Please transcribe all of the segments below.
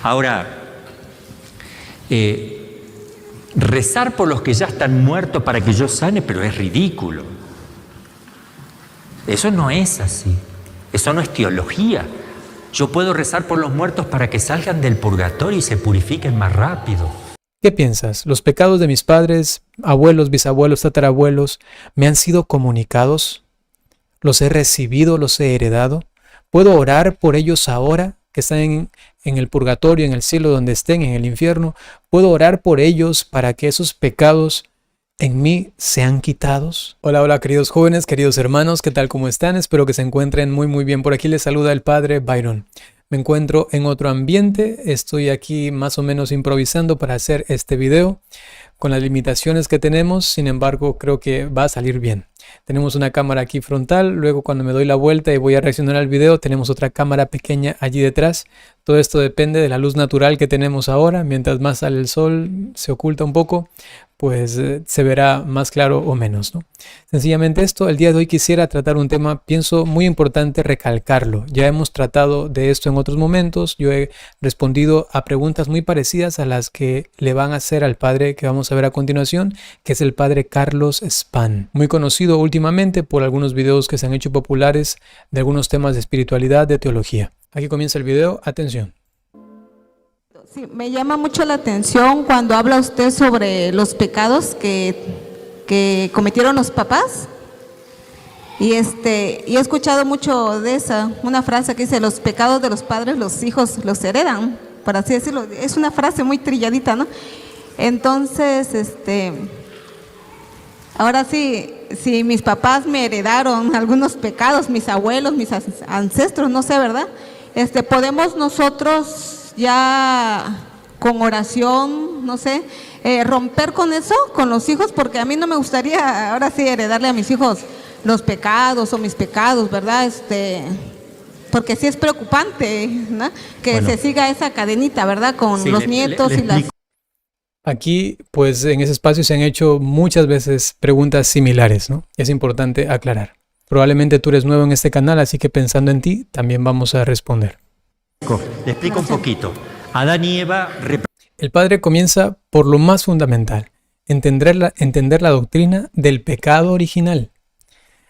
Ahora, rezar por los que ya están muertos para que yo sane, pero es ridículo. Eso no es así. Eso no es teología. Yo puedo rezar por los muertos para que salgan del purgatorio y se purifiquen más rápido. ¿Qué piensas? ¿Los pecados de mis padres, abuelos, bisabuelos, tatarabuelos me han sido comunicados? ¿Los he recibido, los he heredado? ¿Puedo orar por ellos ahora que están en el purgatorio, en el cielo, donde estén, en el infierno? ¿Puedo orar por ellos para que esos pecados en mí sean quitados? Hola, hola queridos jóvenes, queridos hermanos, ¿qué tal? ¿Cómo están? Espero que se encuentren muy bien. Por aquí les saluda el Padre Byron. Me encuentro en otro ambiente, estoy aquí más o menos improvisando para hacer este video con las limitaciones que tenemos, sin embargo creo que va a salir bien. Tenemos una cámara aquí frontal, luego cuando me doy la vuelta y voy a reaccionar al video tenemos otra cámara pequeña allí detrás. Todo esto depende de la luz natural que tenemos ahora, mientras más sale el sol, se oculta un poco, pues se verá más claro o menos, ¿no? Sencillamente esto, el día de hoy quisiera tratar un tema, pienso muy importante recalcarlo. Ya hemos tratado de esto en otros momentos, yo he respondido a preguntas muy parecidas a las que le van a hacer al padre que vamos a ver a continuación, que es el padre Carlos Spahn, muy conocido últimamente por algunos videos que se han hecho populares de algunos temas de espiritualidad, de teología. Aquí comienza el video, atención. Sí, me llama mucho la atención cuando habla usted sobre los pecados que cometieron los papás. Y he escuchado mucho de una frase que dice: los pecados de los padres los hijos los heredan, por así decirlo. Es una frase muy trilladita, ¿no? Entonces, ahora sí, si mis papás me heredaron algunos pecados, mis abuelos, mis ancestros, no sé, ¿verdad? Podemos nosotros ya con oración, no sé, romper con eso, con los hijos, porque a mí no me gustaría ahora sí heredarle a mis hijos los pecados o mis pecados, ¿verdad? Porque sí es preocupante, ¿no? Que se siga esa cadenita, ¿verdad? Con los nietos y las... Aquí, pues en ese espacio se han hecho muchas veces preguntas similares, ¿no? Es importante aclarar. Probablemente tú eres nuevo en este canal, así que pensando en ti, también vamos a responder. Le explico un poquito. Adán y Eva... El padre comienza por lo más fundamental, entender la doctrina del pecado original.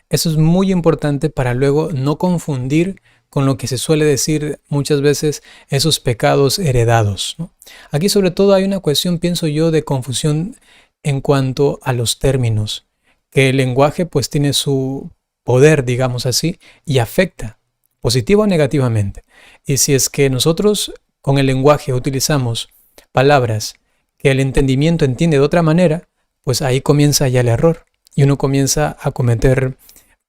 Eso es muy importante para luego no confundir con lo que se suele decir muchas veces esos pecados heredados, ¿no? Aquí sobre todo hay una cuestión, pienso yo, de confusión en cuanto a los términos, que el lenguaje pues tiene su poder, digamos así, y afecta, positivo o negativamente. Y si es que nosotros con el lenguaje utilizamos palabras que el entendimiento entiende de otra manera, pues ahí comienza ya el error y uno comienza a cometer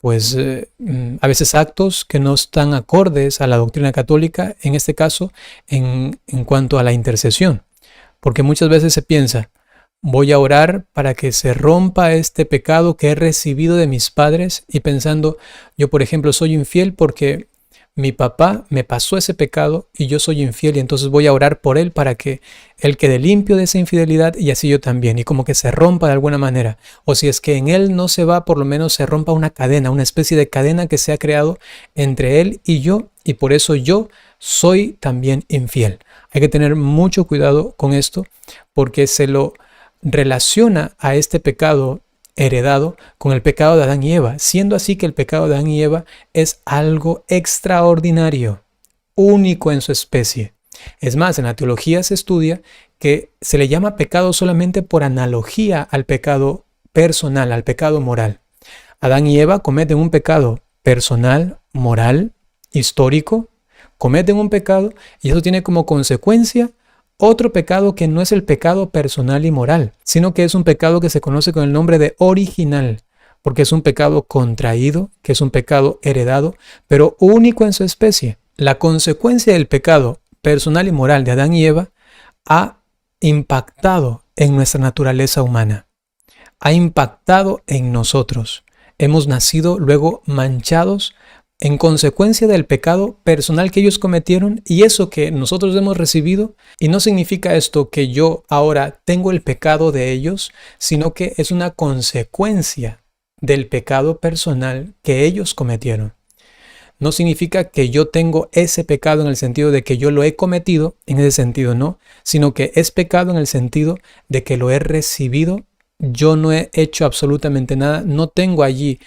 pues a veces actos que no están acordes a la doctrina católica, en este caso en cuanto a la intercesión, porque muchas veces se piensa: voy a orar para que se rompa este pecado que he recibido de mis padres, y pensando, yo por ejemplo soy infiel porque mi papá me pasó ese pecado y yo soy infiel, y entonces voy a orar por él para que él quede limpio de esa infidelidad y así yo también, y como que se rompa de alguna manera. O si es que en él no se va, por lo menos se rompa una cadena, una especie de cadena que se ha creado entre él y yo, y por eso yo soy también infiel. Hay que tener mucho cuidado con esto, porque se lo relaciona a este pecado heredado con el pecado de Adán y Eva, siendo así que el pecado de Adán y Eva es algo extraordinario, único en su especie. Es más, en la teología se estudia que se le llama pecado solamente por analogía al pecado personal, al pecado moral. Adán y Eva cometen un pecado personal, moral, histórico, cometen un pecado y eso tiene como consecuencia otro pecado que no es el pecado personal y moral, sino que es un pecado que se conoce con el nombre de original, porque es un pecado contraído, que es un pecado heredado, pero único en su especie. La consecuencia del pecado personal y moral de Adán y Eva ha impactado en nuestra naturaleza humana, ha impactado en nosotros. Hemos nacido luego manchados en consecuencia del pecado personal que ellos cometieron y eso que nosotros hemos recibido. Y no significa esto que yo ahora tengo el pecado de ellos, sino que es una consecuencia del pecado personal que ellos cometieron. no significa que yo tengo ese pecado en el sentido de que yo lo he cometido, en ese sentido no, sino que es pecado en el sentido de que lo he recibido, yo no he hecho absolutamente nada, no tengo allí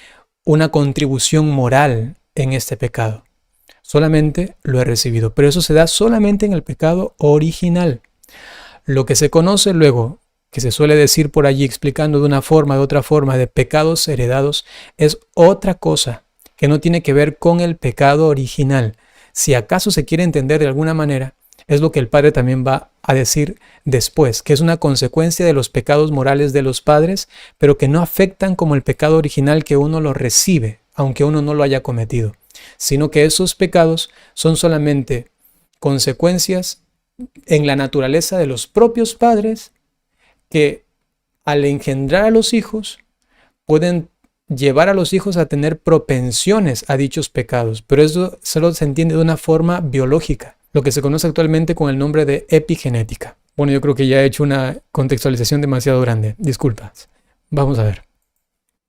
una contribución moral en este pecado, solamente lo he recibido, pero eso se da solamente en el pecado original. Lo que se conoce luego, que se suele decir por allí explicando de una forma, de otra forma, de pecados heredados, es otra cosa que no tiene que ver con el pecado original. Si acaso se quiere entender de alguna manera, es lo que el Padre también va a decir después, que es una consecuencia de los pecados morales de los padres, pero que no afectan como el pecado original que uno lo recibe, aunque uno no lo haya cometido, sino que esos pecados son solamente consecuencias en la naturaleza de los propios padres que al engendrar a los hijos pueden llevar a los hijos a tener propensiones a dichos pecados, pero eso solo se entiende de una forma biológica, lo que se conoce actualmente con el nombre de epigenética. Bueno, yo creo que ya he hecho una contextualización demasiado grande, disculpas. Vamos a ver.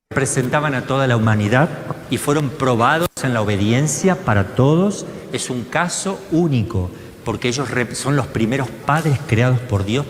Presentaban a toda la humanidad y fueron probados en la obediencia para todos. Es un caso único, porque ellos son los primeros padres creados por Dios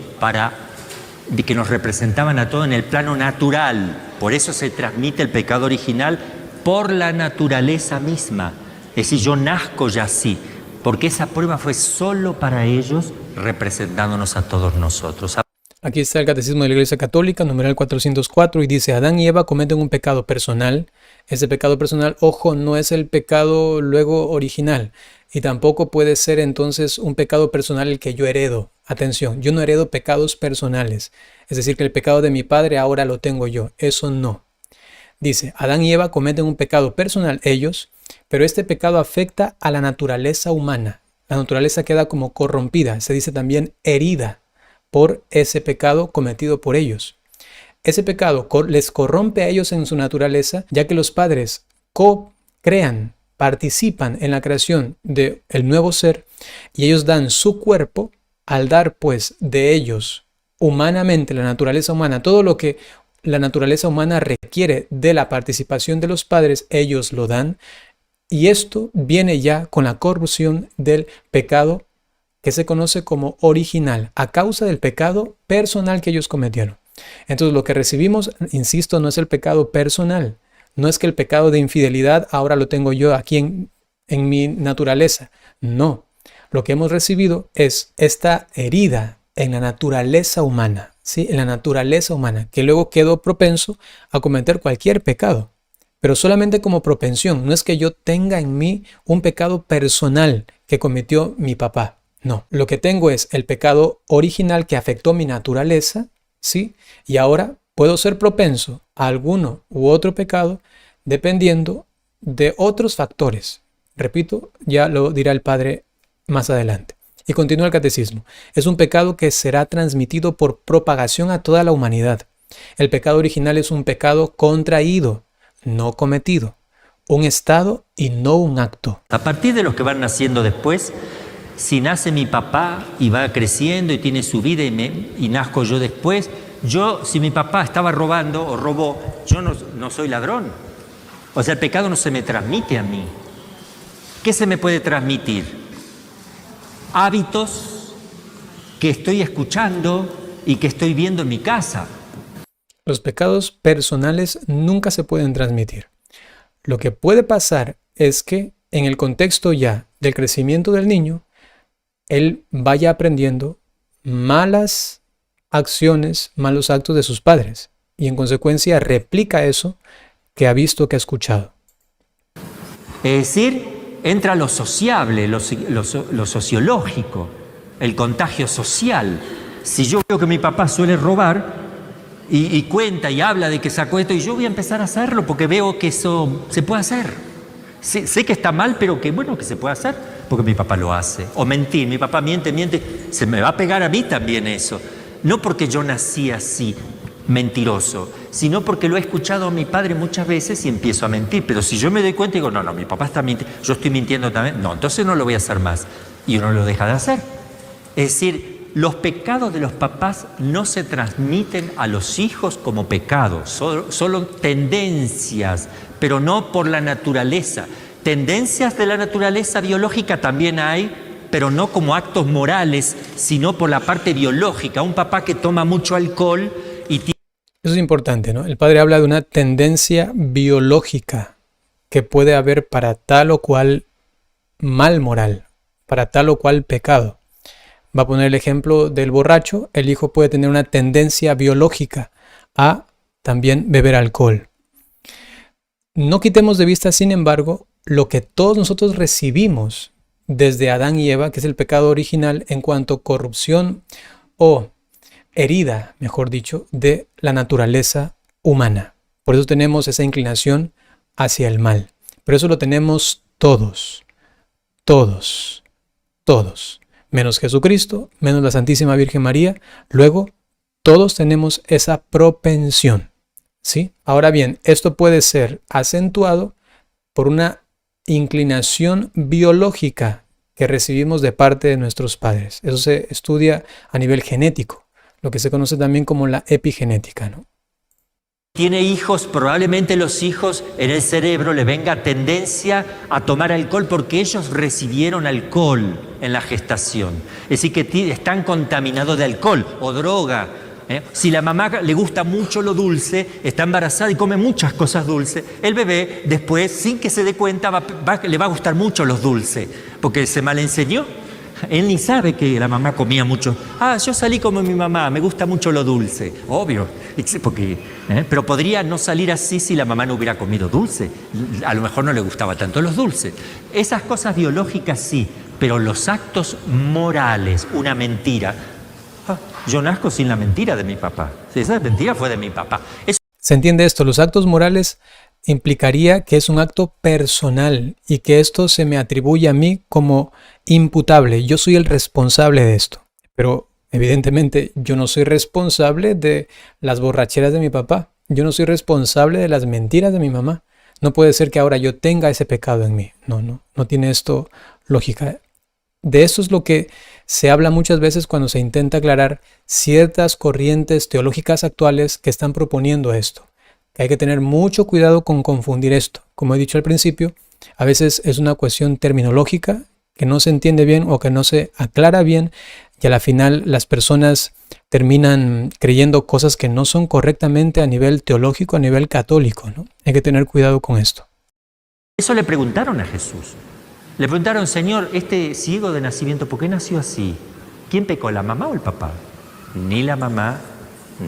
que nos representaban a todos en el plano natural. Por eso se transmite el pecado original por la naturaleza misma. Es decir, yo nazco ya así, porque esa prueba fue solo para ellos, representándonos a todos nosotros. Aquí está el Catecismo de la Iglesia Católica, numeral 404, y dice: Adán y Eva cometen un pecado personal. Ese pecado personal, ojo, no es el pecado luego original, y tampoco puede ser entonces un pecado personal el que yo heredo. Atención, yo no heredo pecados personales, es decir, que el pecado de mi padre ahora lo tengo yo, eso no. Dice, Adán y Eva cometen un pecado personal ellos, pero este pecado afecta a la naturaleza humana. La naturaleza queda como corrompida, se dice también herida por ese pecado cometido por ellos. Ese pecado les corrompe a ellos en su naturaleza, ya que los padres co-crean, participan en la creación del nuevo ser y ellos dan su cuerpo. Al dar pues de ellos humanamente, la naturaleza humana, todo lo que la naturaleza humana requiere de la participación de los padres, ellos lo dan, y esto viene ya con la corrupción del pecado que se conoce como original, a causa del pecado personal que ellos cometieron. Entonces lo que recibimos, insisto, no es el pecado personal, no es que el pecado de infidelidad ahora lo tengo yo aquí en mi naturaleza, no. Lo que hemos recibido es esta herida en la naturaleza humana, ¿sí? En la naturaleza humana, que luego quedó propenso a cometer cualquier pecado, pero solamente como propensión. No es que yo tenga en mí un pecado personal que cometió mi papá. No, lo que tengo es el pecado original que afectó mi naturaleza, ¿sí? Y ahora puedo ser propenso a alguno u otro pecado dependiendo de otros factores. Repito, ya lo dirá el Padre más adelante. Y continúa el catecismo. Es un pecado que será transmitido por propagación a toda la humanidad. El pecado original es un pecado contraído, no cometido. Un estado y no un acto. A partir de los que van naciendo después, si nace mi papá y va creciendo y tiene su vida y nazco yo después, si mi papá estaba robando o robó, yo no soy ladrón. O sea, el pecado no se me transmite a mí. ¿Qué se me puede transmitir? Hábitos que estoy escuchando y que estoy viendo en mi casa. Los pecados personales nunca se pueden transmitir. Lo que puede pasar es que en el contexto ya del crecimiento del niño, él vaya aprendiendo malas acciones, malos actos de sus padres y en consecuencia replica eso que ha visto, que ha escuchado. Es decir, entra lo sociable, lo sociológico, el contagio social. Si yo veo que mi papá suele robar y cuenta y habla de que sacó esto, y yo voy a empezar a hacerlo porque veo que eso se puede hacer. Sé que está mal, pero que bueno que se puede hacer porque mi papá lo hace. O mentir, mi papá miente, se me va a pegar a mí también eso. No porque yo nací así, mentiroso, sino porque lo he escuchado a mi padre muchas veces y empiezo a mentir. Pero si yo me doy cuenta y digo, no, mi papá está mintiendo, yo estoy mintiendo también, no, entonces no lo voy a hacer más. Y uno lo deja de hacer. Es decir, los pecados de los papás no se transmiten a los hijos como pecados, solo tendencias, pero no por la naturaleza. tendencias de la naturaleza biológica también hay, pero no como actos morales, sino por la parte biológica. Un papá que toma mucho alcohol y tiene... Eso es importante, ¿no? El padre habla de una tendencia biológica que puede haber para tal o cual mal moral, para tal o cual pecado. Va a poner el ejemplo del borracho. El hijo puede tener una tendencia biológica a también beber alcohol. No quitemos de vista, sin embargo, lo que todos nosotros recibimos desde Adán y Eva, que es el pecado original en cuanto a corrupción o herida, mejor dicho, de la naturaleza humana. Por eso tenemos esa inclinación hacia el mal. Pero eso lo tenemos todos, todos, todos. Menos Jesucristo, menos la Santísima Virgen María. Luego, todos tenemos esa propensión, ¿sí? Ahora bien, esto puede ser acentuado por una inclinación biológica que recibimos de parte de nuestros padres. Eso se estudia a nivel genético, lo que se conoce también como la epigenética, ¿no? Tiene hijos, probablemente los hijos en el cerebro le venga tendencia a tomar alcohol porque ellos recibieron alcohol en la gestación. Es decir, que están contaminados de alcohol o droga. Si la mamá le gusta mucho lo dulce, está embarazada y come muchas cosas dulces, el bebé después, sin que se dé cuenta, le va a gustar mucho los dulces, porque se malenseñó. Él ni sabe que la mamá comía mucho. Yo salí como mi mamá, me gusta mucho lo dulce. Obvio, pero podría no salir así si la mamá no hubiera comido dulce. A lo mejor no le gustaba tanto los dulces. Esas cosas biológicas sí, pero los actos morales, una mentira. Yo nazco sin la mentira de mi papá. Si esa mentira fue de mi papá. ¿Se entiende esto? Los actos morales implicaría que es un acto personal y que esto se me atribuye a mí como imputable. Yo soy el responsable de esto. Pero evidentemente yo no soy responsable de las borracheras de mi papá. Yo no soy responsable de las mentiras de mi mamá. No puede ser que ahora yo tenga ese pecado en mí. No tiene esto lógica. De eso es lo que se habla muchas veces cuando se intenta aclarar ciertas corrientes teológicas actuales que están proponiendo esto. Que hay que tener mucho cuidado con confundir esto. Como he dicho al principio, a veces es una cuestión terminológica que no se entiende bien o que no se aclara bien y a la final las personas terminan creyendo cosas que no son correctamente a nivel teológico, a nivel católico, ¿no? Hay que tener cuidado con esto. Eso le preguntaron a Jesús. Le preguntaron, Señor, este ciego de nacimiento, ¿por qué nació así? ¿Quién pecó, la mamá o el papá? Ni la mamá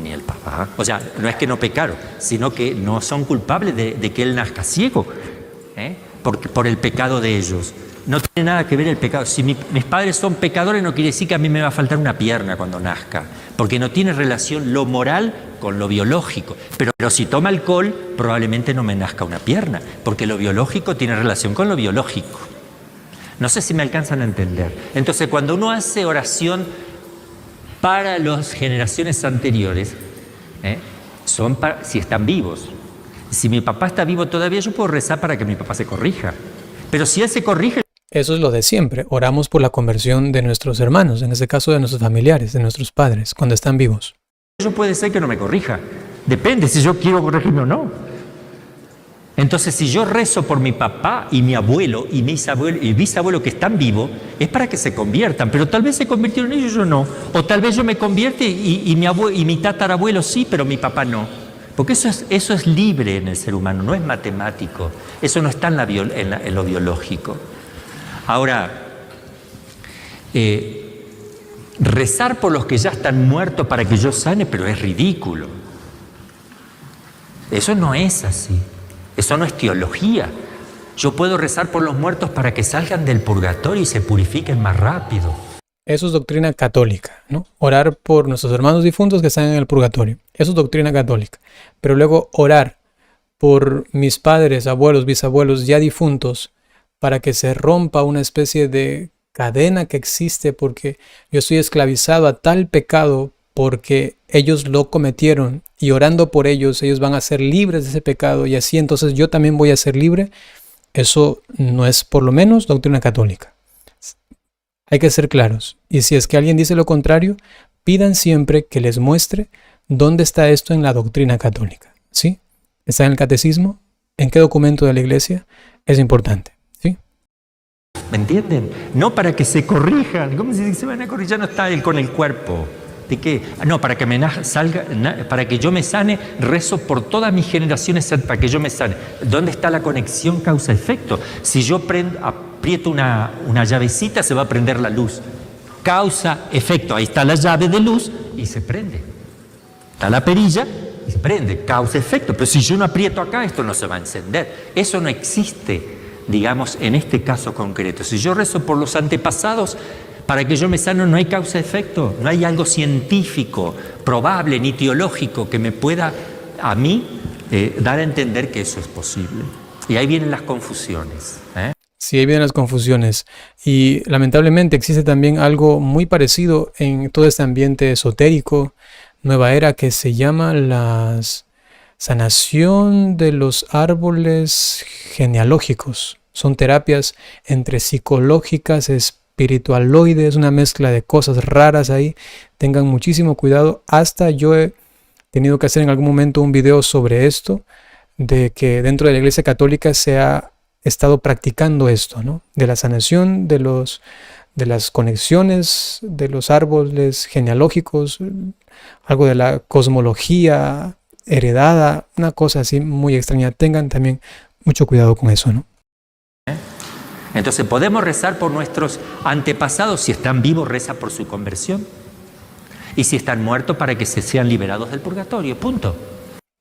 ni el papá. O sea, no es que no pecaron, sino que no son culpables de que él nazca ciego, por el pecado de ellos. No tiene nada que ver el pecado. Si mis padres son pecadores, no quiere decir que a mí me va a faltar una pierna cuando nazca, porque no tiene relación lo moral con lo biológico. Pero si toma alcohol, probablemente no me nazca una pierna, porque lo biológico tiene relación con lo biológico. No sé si me alcanzan a entender. Entonces, cuando uno hace oración para las generaciones anteriores, si están vivos. Si mi papá está vivo todavía, yo puedo rezar para que mi papá se corrija. Pero si él se corrige... Eso es lo de siempre. Oramos por la conversión de nuestros hermanos, en este caso de nuestros familiares, de nuestros padres, cuando están vivos. Yo puede ser que no me corrija. Depende si yo quiero corregirme o no. Entonces, si yo rezo por mi papá y mi abuelo y mis abuelos y bisabuelo que están vivos, es para que se conviertan, pero tal vez se convirtieron ellos y yo no. O tal vez yo me convierte y mi tatarabuelo sí, pero mi papá no. Porque eso es libre en el ser humano, no es matemático. Eso no está en lo biológico. Ahora, rezar por los que ya están muertos para que yo sane, pero es ridículo. Eso no es así. Eso no es teología. Yo puedo rezar por los muertos para que salgan del purgatorio y se purifiquen más rápido. Eso es doctrina católica, ¿no? Orar por nuestros hermanos difuntos que están en el purgatorio. Eso es doctrina católica. Pero luego orar por mis padres, abuelos, bisabuelos ya difuntos para que se rompa una especie de cadena que existe porque yo estoy esclavizado a tal pecado porque ellos lo cometieron y orando por ellos van a ser libres de ese pecado y así entonces yo también voy a ser libre. Eso no es por lo menos doctrina católica. Hay que ser claros. Y si es que alguien dice lo contrario, pidan siempre que les muestre dónde está esto en la doctrina católica. ¿Sí? ¿Está en el catecismo? ¿En qué documento de la iglesia? Es importante. ¿Me entienden? No para que se corrijan. ¿Cómo se van a corregir? Ya no está él con el cuerpo. ¿De qué? No, para que para que yo me sane, rezo por todas mis generaciones para que yo me sane. ¿Dónde está la conexión causa-efecto? Si yo aprieto una llavecita, se va a prender la luz. Causa-efecto. Ahí está la llave de luz y se prende. Está la perilla y se prende. Causa-efecto. Pero si yo no aprieto acá, esto no se va a encender. Eso no existe, digamos, en este caso concreto. Si yo rezo por los antepasados, para que yo me sano, no hay causa-efecto, no hay algo científico, probable, ni teológico que me pueda a mí dar a entender que eso es posible. Y ahí vienen las confusiones. Sí, ahí vienen las confusiones. Y lamentablemente existe también algo muy parecido en todo este ambiente esotérico, nueva era, que se llama la sanación de los árboles genealógicos. Son terapias entre psicológicas, espiritualoides, una mezcla de cosas raras ahí. Tengan muchísimo cuidado. Hasta yo he tenido que hacer en algún momento un video sobre esto, de que dentro de la Iglesia Católica se ha estado practicando esto, ¿no? De la sanación de las conexiones de los árboles genealógicos, algo de la cosmología heredada, una cosa así muy extraña. Tengan también mucho cuidado con eso, ¿no? Entonces podemos rezar por nuestros antepasados. Si están vivos, reza por su conversión. Y si están muertos, para que se sean liberados del purgatorio. Punto.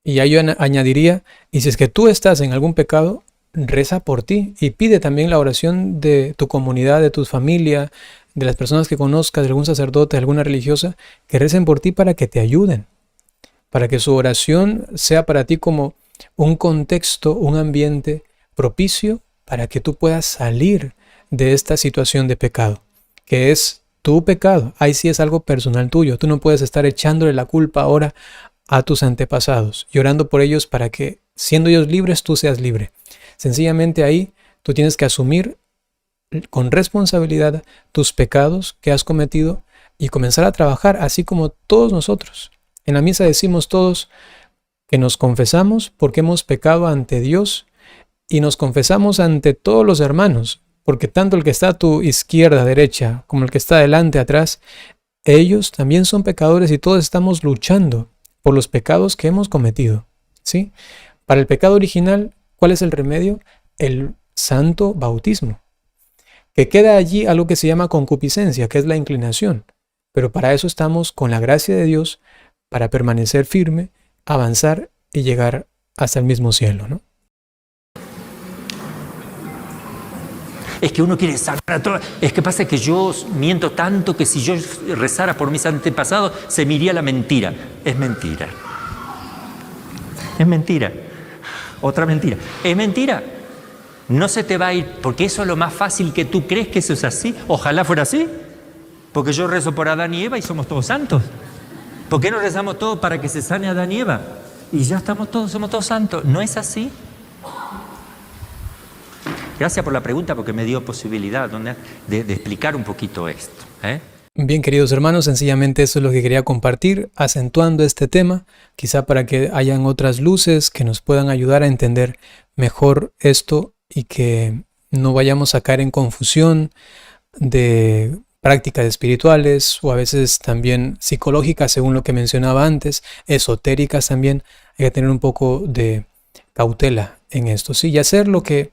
Y ahí yo añadiría, y si es que tú estás en algún pecado, reza por ti y pide también la oración de tu comunidad, de tu familia, de las personas que conozcas, de algún sacerdote, de alguna religiosa, que recen por ti para que te ayuden, para que su oración sea para ti como un contexto, un ambiente propicio para que tú puedas salir de esta situación de pecado, que es tu pecado. Ahí sí es algo personal tuyo. Tú no puedes estar echándole la culpa ahora a tus antepasados y orando por ellos para que, siendo ellos libres, tú seas libre. Sencillamente ahí tú tienes que asumir con responsabilidad tus pecados que has cometido y comenzar a trabajar, así como todos nosotros. En la misa decimos todos que nos confesamos porque hemos pecado ante Dios y nos confesamos ante todos los hermanos, porque tanto el que está a tu izquierda, derecha, como el que está adelante, atrás, ellos también son pecadores y todos estamos luchando por los pecados que hemos cometido, ¿sí? Para el pecado original, ¿cuál es el remedio? El santo bautismo. Que queda allí algo que se llama concupiscencia, que es la inclinación. Pero para eso estamos con la gracia de Dios, para permanecer firme, avanzar y llegar hasta el mismo cielo, ¿no? Es que uno quiere sanar a todos. Es que pasa que yo miento tanto que si yo rezara por mis antepasados, se me iría la mentira. Es mentira. Es mentira. Otra mentira. Es mentira. No se te va a ir, porque eso es lo más fácil que tú crees que eso es así. Ojalá fuera así. Porque yo rezo por Adán y Eva y somos todos santos. ¿Por qué no rezamos todos para que se sane Adán y Eva? Y ya somos todos santos. ¿No es así? Gracias por la pregunta, porque me dio posibilidad de explicar un poquito esto. Bien, queridos hermanos, sencillamente eso es lo que quería compartir, acentuando este tema, quizá para que hayan otras luces que nos puedan ayudar a entender mejor esto y que no vayamos a caer en confusión de prácticas espirituales o a veces también psicológicas, según lo que mencionaba antes, esotéricas también. Hay que tener un poco de cautela en esto, ¿sí? Y hacer lo que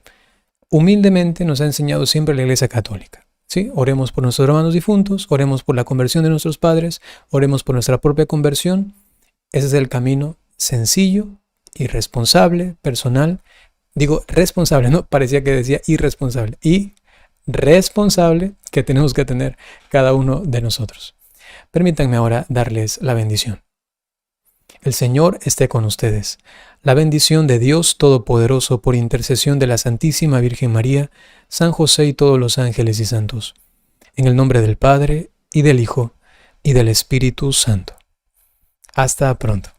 humildemente nos ha enseñado siempre la Iglesia Católica, ¿sí? Oremos por nuestros hermanos difuntos, oremos por la conversión de nuestros padres, oremos por nuestra propia conversión. Ese es el camino sencillo y responsable, personal. Digo responsable, no parecía que decía irresponsable. Y responsable que tenemos que tener cada uno de nosotros. Permítanme ahora darles la bendición. El Señor esté con ustedes. La bendición de Dios Todopoderoso por intercesión de la Santísima Virgen María, San José y todos los ángeles y santos. En el nombre del Padre, y del Hijo, y del Espíritu Santo. Hasta pronto.